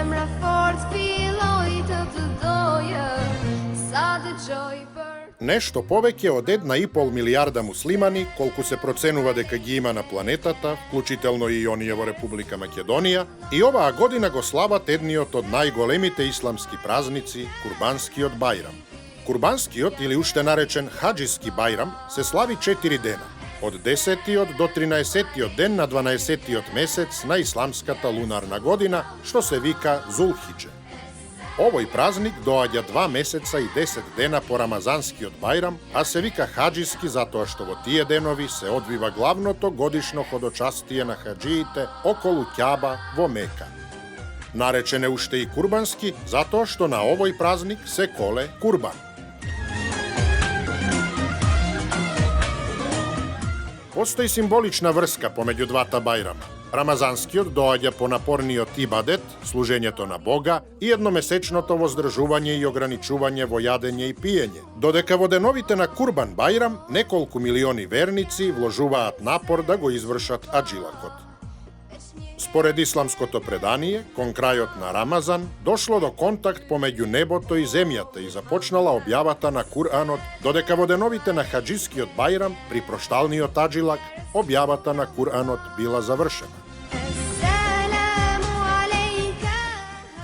zemra fort filloj të doje, sa dëgjoj për... Нешто повеќе од 1,5 милијарда муслимани, колку се проценува дека ги има на планетата, вклучително и оние во Република Македонија, и оваа година го слават едниот од најголемите исламски празници, Курбанскиот бајрам. Курбанскиот, или уште наречен Хаџиски бајрам, се слави 4 дена, од 10-тиот до 13-тиот ден на 12-тиот месец на исламската лунарна година, што се вика Зулхиџе. Овој празник доаѓа 2 месеца и 10 дена по Рамазанскиот бајрам, а се вика Хаџиски затоа што во тие денови се одвива главното годишно ходочастие на хаџиите околу Ќаба во Мека. Наречен е уште и Курбански затоа што на овој празник се коле курбан. Постои символична врска помеѓу двата бајрама. Рамазанскиот доаѓа по напорниот ибадет, служењето на Бога и едномесечното воздржување и ограничување во јадење и пиење, додека во деновите на Курбан бајрам неколку милиони верници вложуваат напор да го извршат аджилакот. Според исламското предание, кон крајот на Рамазан, дошло до контакт помеѓу небото и земјата и започнала објавата на Куранот, додека во деновите на Хаџискиот бајрам, при прошталниот аджилак, објавата на Куранот била завршена.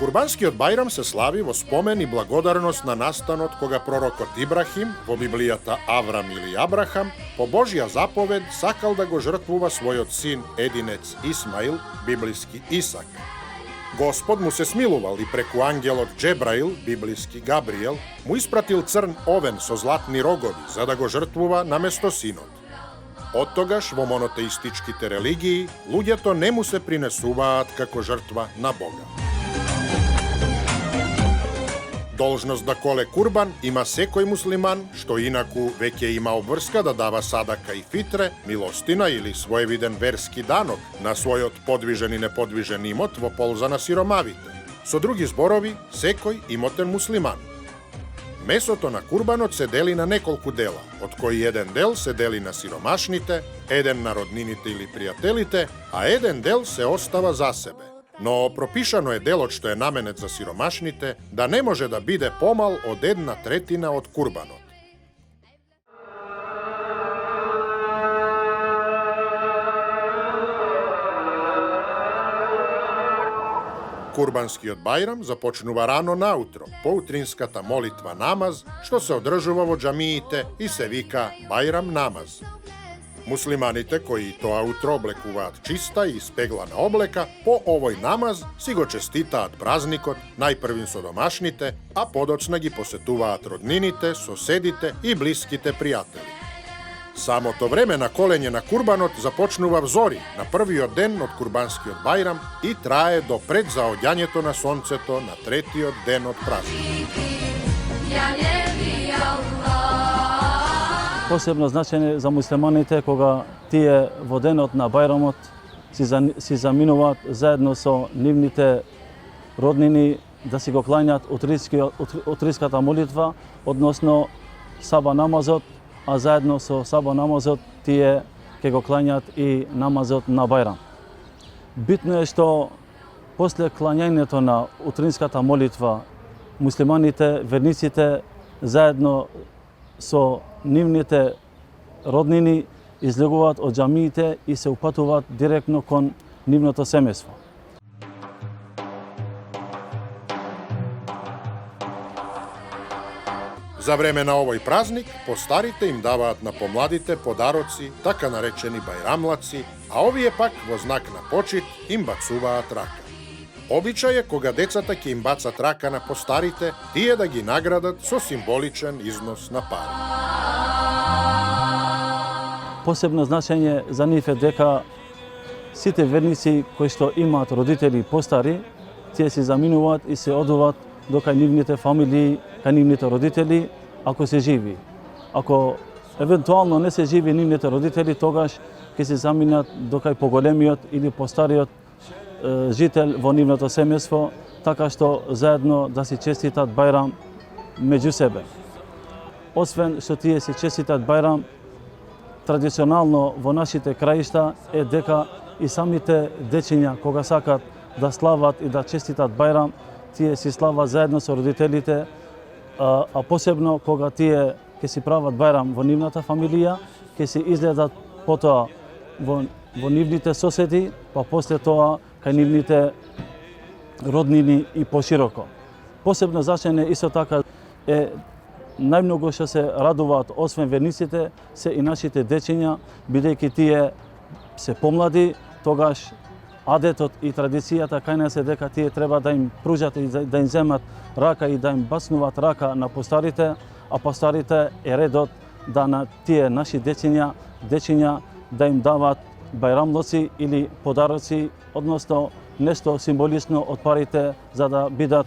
Курбанскиот бајрам се слави во спомен и благодарност на настанот кога пророкот Ибрахим, во Библијата Аврам или Абрахам, по Божја заповед сакал да го жртвува својот син единец Исмаил, библиски Исак. Господ му се смилувал и преку ангелот Джебраил, библиски Габриел, му испратил црн овен со златни рогови за да го жртвува наместо синот. Оттогаш во монотеистичките религии луѓето не му се принесуваат како жртва на Бога. Должност да коле курбан има секој муслиман, што инаку веќе има обврска да дава садака и фитре, милостина или своевиден верски данок на својот подвижен и неподвижен имот во полза на сиромавите. Со други зборови, секој имотен муслиман. Месото на курбанот се дели на неколку дела, од кои еден дел се дели на сиромашните, еден на роднините или пријателите, а еден дел се остава за себе. Но пропишано е делот што е наменет за сиромашните да не може да биде помал од 1/3 од курбанот. Курбанскиот бајрам започнува рано наутро, по утринската молитва намаз, што се одржува во џамиите и се вика бајрам намаз. Муслиманите кои тоа утро облекуваат чиста и испеглана облека, по овој намаз си го честитаат празникот, најпрвин со домашните, а подоцна ги посетуваат роднините, соседите и блиските пријатели. Самото време на колење на курбанот започнува взори на првиот ден од Курбанскиот бајрам и трае до пред заоѓањето на сонцето на 3-тиот ден од празникот. Посебно значење за муслиманите кога тие во денот на бајрамот си заминуваат заедно со нивните роднини да си го клањат утринската молитва, односно саба намазот, а заедно со саба намазот тие ќе го клањат и намазот на бајрам. Битно е што после клањањето на утринската молитва муслиманите, верниците заедно со нивните роднини излегуваат од џамиите и се упатуваат директно кон нивното семејство. За време на овој празник, постарите им даваат на помладите подароци, така наречени бајрамлаци, а овие пак во знак на почит им бацуваат рака. Обичај е кога децата ќе им бацат рака на постарите, тие да ги наградат со символичен износ на пари. Посебно значење за нив е дека сите верници кои што имаат родители постари, тие се заминуваат и се одуваат до кај нивните фамилии, кај нивните родители, ако се живи. Ако евентуално не се живи нивните родители, тогаш ќе се заминат до кај поголемиот или постариот жител во нивното семејство, така што заедно да си честитат бајрам меѓу себе. Освен што тие си честитат бајрам, традиционално во нашите краишта е дека и самите дечиња кога сакат да слават и да честитат Бајрам, тие си слават заедно со родителите, а посебно кога тие ќе си прават Бајрам во нивната фамилија, ќе се изгледат потоа во нивните соседи, па после тоа кај нивните роднини и пошироко. Посебно значење исто така е најмногу што се радуваат освен верниците се и нашите дечиња, бидејќи тие се помлади, тогаш адетот и традицијата кај нас е дека тие треба да им пружат и да им земат рака и да им бацнуваат рака на постарите, а постарите е редот да на тие наши дечиња да им дават бајрамлоци или подароци, односно нешто символично од парите за да бидат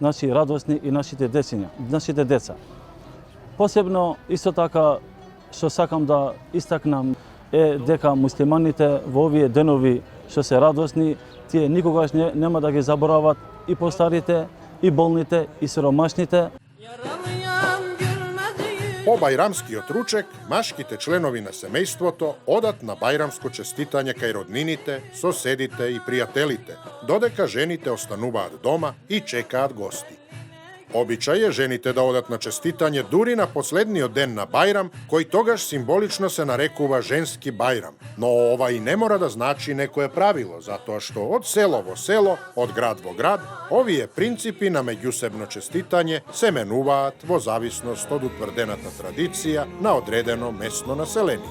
радосни и нашите деца. Посебно исто така што сакам да истакнам е дека муслиманите во овие денови што се радосни, тие никогаш нема да ги заборават и постарите, и болните, и сиромашните. По бајрамскиот ручек, машките членови на семејството одат на бајрамско честитање кај роднините, соседите и пријателите, додека жените остануваат дома и чекаат гости. Обичај е жените да одат на честитање дури на последниот ден на Бајрам, кој тогаш символично се нарекува женски Бајрам. Но ова и не мора да значи некое правило, затоа што од село во село, од град во град, овие принципи на меѓусебно честитање се менуваат во зависност од утврдената традиција на одредено местно население.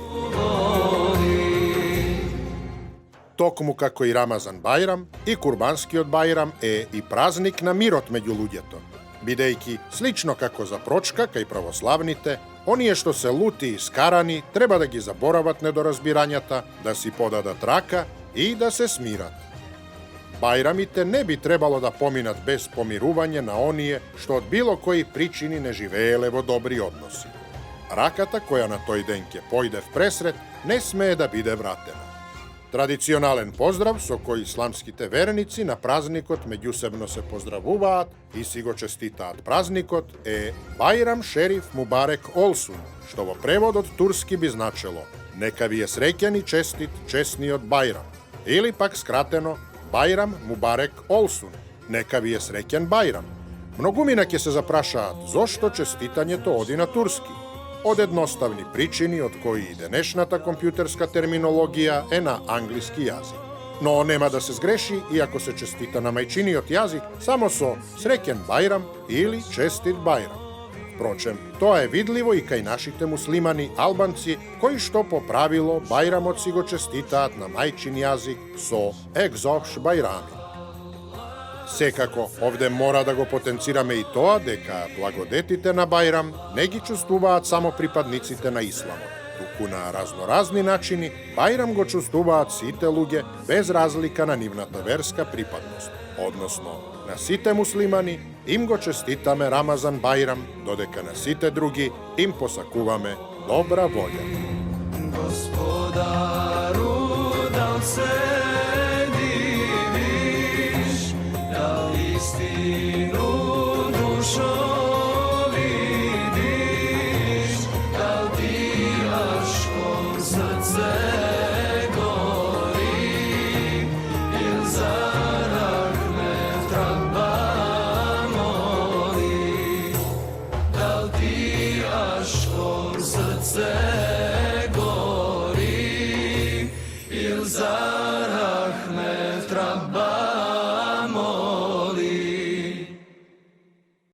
Токму како и Рамазан Бајрам, и Курбанскиот Бајрам е и празник на мирот меѓу луѓето, бидејќи, слично како за прочка кај православните, оние што се лути и скарани треба да ги заборават недоразбирањата, да си подадат рака и да се смират. Бајрамите не би требало да поминат без помирување на оние што од било кои причини не живееле во добри односи. Раката која на тој ден ќе појде в пресрет не смее да биде вратена. Традиционален поздрав со кој исламските верници на празникот меѓусебно се поздравуваат и си го честитаат празникот е Бајрам Шериф Мубарек Олсун, што во превод од турски би значело нека ви е среќен и честит честниот Бајрам, или пак скратено Бајрам Мубарек Олсун, нека ви е среќен Бајрам. Многумина ќе се запрашаат зошто честитањето оди на турски. Од едноставни причини, од кои и денешната компјутерска терминологија е на англиски јазик. Но нема да се сгреши и ако се честита на мајчиниот јазик само со среќен Бајрам или честит Бајрам. Впрочем, тоа е видливо и кај нашите муслимани албанци, кои што по правило Бајрамот си го честитаат на мајчин јазик со екзохш Бајрами. Секако, овде мора да го потенцираме и тоа дека благодетите на Бајрам не ги чувствуваат само припадниците на исламот, туку на разноразни начини Бајрам го чувствуваат сите луѓе без разлика на нивната верска припадност. Односно, на сите муслимани им го честитаме Рамазан Бајрам, додека на сите други им посакуваме добра волја. Господару, да се istinu dušo vidiš, da ti aškom srce gori, il za rahmet Rabba moli, da ti aškom srce gori, il za rahmet Rabba